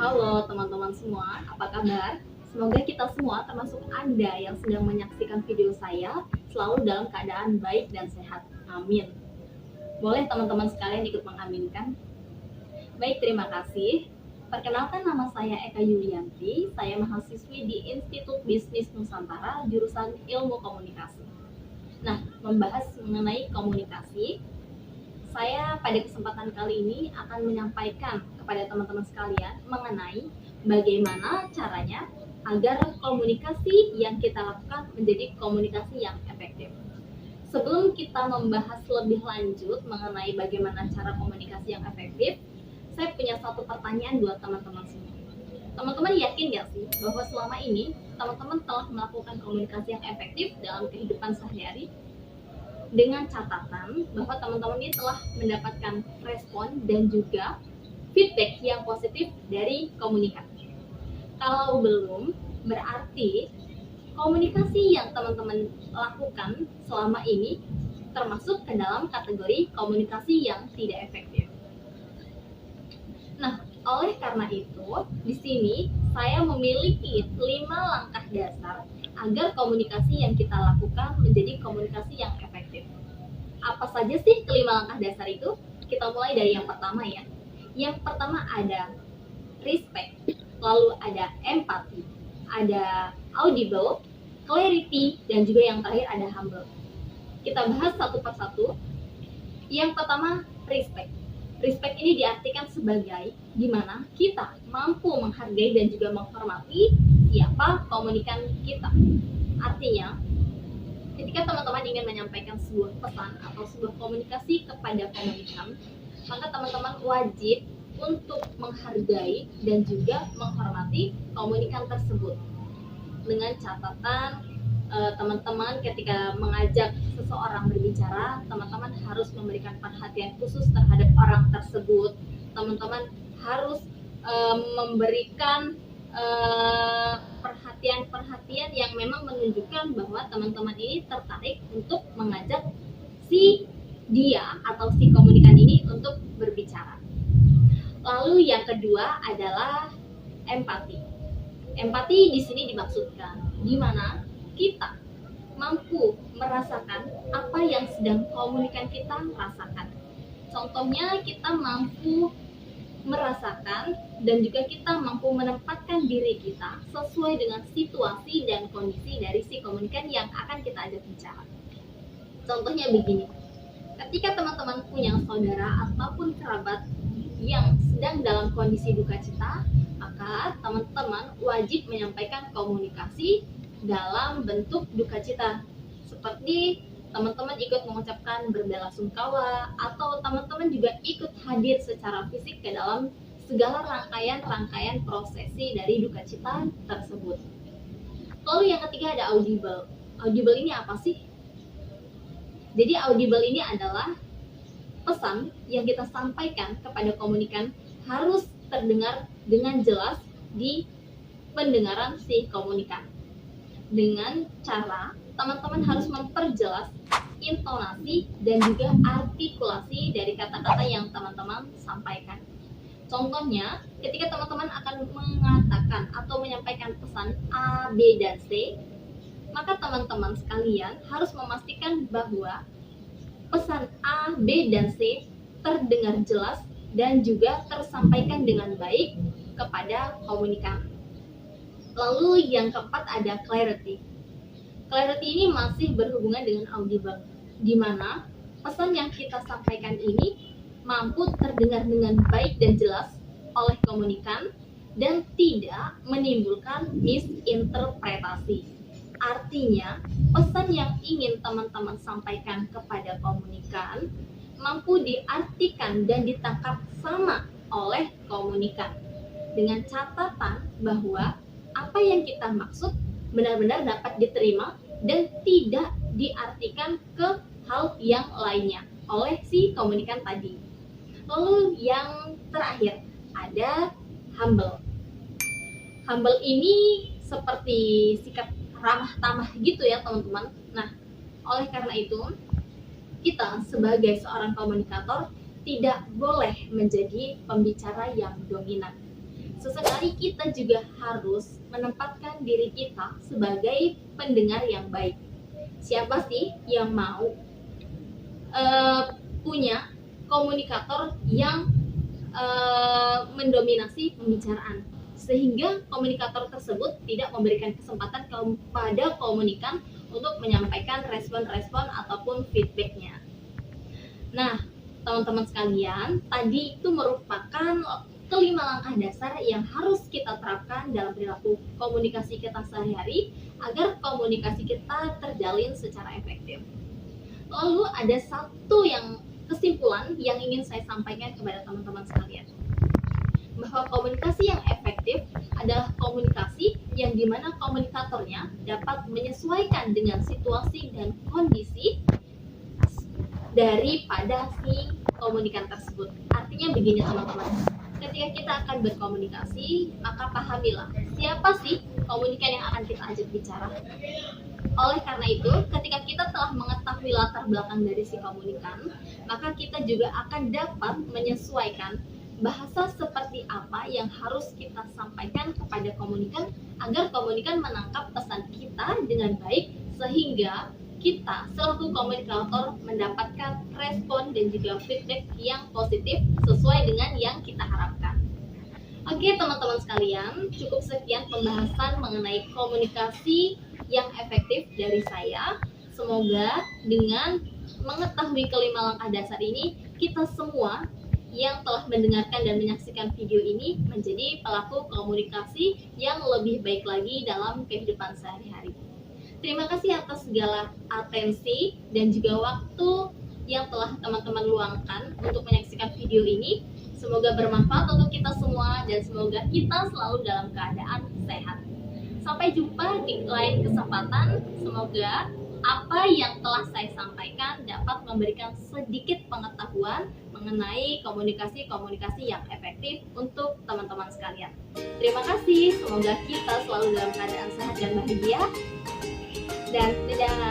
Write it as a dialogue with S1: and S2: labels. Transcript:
S1: Halo teman-teman semua, apa kabar? Semoga kita semua, termasuk Anda yang sedang menyaksikan video saya, selalu dalam keadaan baik dan sehat. Amin. Boleh teman-teman sekalian ikut mengaminkan? Baik, terima kasih. Perkenalkan, nama saya Eka Yulianti. Saya mahasiswi di Institut Bisnis Nusantara, jurusan Ilmu Komunikasi. Nah, membahas mengenai komunikasi, saya pada kesempatan kali ini akan menyampaikan kepada teman-teman sekalian mengenai bagaimana caranya agar komunikasi yang kita lakukan menjadi komunikasi yang efektif. Sebelum kita membahas lebih lanjut mengenai bagaimana cara komunikasi yang efektif, saya punya satu pertanyaan buat teman-teman semua. Teman-teman yakin nggak sih bahwa selama ini teman-teman telah melakukan komunikasi yang efektif dalam kehidupan sehari-hari? Dengan catatan bahwa teman-teman ini telah mendapatkan respon dan juga feedback yang positif dari komunikasi. Kalau belum, berarti komunikasi yang teman-teman lakukan selama ini termasuk ke dalam kategori komunikasi yang tidak efektif. Nah, oleh karena itu, di sini saya memiliki 5 langkah dasar agar komunikasi yang kita lakukan menjadi komunikasi yang efektif. Apa saja sih kelima langkah dasar itu? Kita mulai dari yang pertama ya. Yang pertama ada respect, lalu ada empathy, ada audible, clarity, dan juga yang terakhir ada humble. Kita bahas satu persatu. Yang pertama, respect. Respect ini diartikan sebagai gimana kita mampu menghargai dan juga menghormati siapa komunikan kita. Artinya, ketika teman-teman ingin menyampaikan sebuah pesan atau sebuah komunikasi kepada komunikan, maka teman-teman wajib untuk menghargai dan juga menghormati komunikan tersebut. Dengan catatan, teman-teman ketika mengajak seseorang berbicara, teman-teman harus memberikan perhatian khusus terhadap orang tersebut. Teman-teman harus memberikan perhatian-perhatian yang memang menunjukkan bahwa teman-teman ini tertarik untuk mengajak si dia atau si komunikan ini untuk berbicara. Lalu yang kedua adalah empati. Empati di sini dimaksudkan di mana kita mampu merasakan apa yang sedang komunikan kita rasakan. Contohnya, kita mampu merasakan dan juga kita mampu menempatkan diri kita sesuai dengan situasi dan kondisi dari si komunikan yang akan kita ajak bicara. Contohnya begini, ketika teman-teman punya saudara ataupun kerabat yang sedang dalam kondisi duka cita, maka teman-teman wajib menyampaikan komunikasi dalam bentuk duka cita, seperti teman-teman ikut mengucapkan berbelasungkawa atau teman-teman juga ikut hadir secara fisik ke dalam segala rangkaian prosesi dari duka cita tersebut. Lalu yang ketiga ada audible. Audible ini apa sih? Jadi audible ini adalah pesan yang kita sampaikan kepada komunikan harus terdengar dengan jelas di pendengaran si komunikan. Dengan cara teman-teman harus memperjelas intonasi dan juga artikulasi dari kata-kata yang teman-teman sampaikan. Contohnya, ketika teman-teman akan mengatakan atau menyampaikan pesan A, B, dan C, maka teman-teman sekalian harus memastikan bahwa pesan A, B, dan C terdengar jelas dan juga tersampaikan dengan baik kepada komunikan. Lalu yang keempat ada clarity. Clarity ini masih berhubungan dengan audible, di mana pesan yang kita sampaikan ini mampu terdengar dengan baik dan jelas oleh komunikan dan tidak menimbulkan misinterpretasi. Artinya, pesan yang ingin teman-teman sampaikan kepada komunikan mampu diartikan dan ditangkap sama oleh komunikan, dengan catatan bahwa apa yang kita maksud benar-benar dapat diterima dan tidak diartikan ke hal yang lainnya oleh si komunikan tadi. Lalu yang terakhir ada humble. Humble ini seperti sikap ramah tamah gitu ya teman-teman. Nah, oleh karena itu kita sebagai seorang komunikator tidak boleh menjadi pembicara yang dominan. sesekali kita juga harus menempatkan diri kita sebagai pendengar yang baik. Siapa sih yang mau punya komunikator yang mendominasi pembicaraan, sehingga komunikator tersebut tidak memberikan kesempatan kepada komunikan untuk menyampaikan respon-respon ataupun feedbacknya. Nah, teman-teman sekalian, tadi itu merupakan 5 langkah dasar yang harus kita terapkan dalam perilaku komunikasi kita sehari-hari agar komunikasi kita terjalin secara efektif. Lalu ada satu kesimpulan yang ingin saya sampaikan kepada teman-teman sekalian, bahwa komunikasi yang efektif adalah komunikasi yang dimana komunikatornya dapat menyesuaikan dengan situasi dan kondisi daripada si komunikan tersebut. Artinya begini teman-teman, ketika kita akan berkomunikasi, maka pahamilah siapa sih komunikan yang akan kita ajak bicara. Oleh karena itu, ketika kita telah mengetahui latar belakang dari si komunikan, maka kita juga akan dapat menyesuaikan bahasa seperti apa yang harus kita sampaikan kepada komunikan agar komunikan menangkap pesan kita dengan baik, sehingga kita selaku komunikator mendapatkan respon dan juga feedback yang positif sesuai dengan yang kita harapkan. Oke teman-teman sekalian, cukup sekian pembahasan mengenai komunikasi yang efektif dari saya. Semoga dengan mengetahui 5 langkah dasar ini, kita semua yang telah mendengarkan dan menyaksikan video ini menjadi pelaku komunikasi yang lebih baik lagi dalam kehidupan sehari-hari. Terima kasih atas segala atensi dan juga waktu yang telah teman-teman luangkan untuk menyaksikan video ini. Semoga bermanfaat untuk kita semua dan semoga kita selalu dalam keadaan sehat. Sampai jumpa di lain kesempatan. Semoga apa yang telah saya sampaikan dapat memberikan sedikit pengetahuan mengenai komunikasi-komunikasi yang efektif untuk teman-teman sekalian. Terima kasih, semoga kita selalu dalam keadaan sehat dan bahagia. Dan dadah.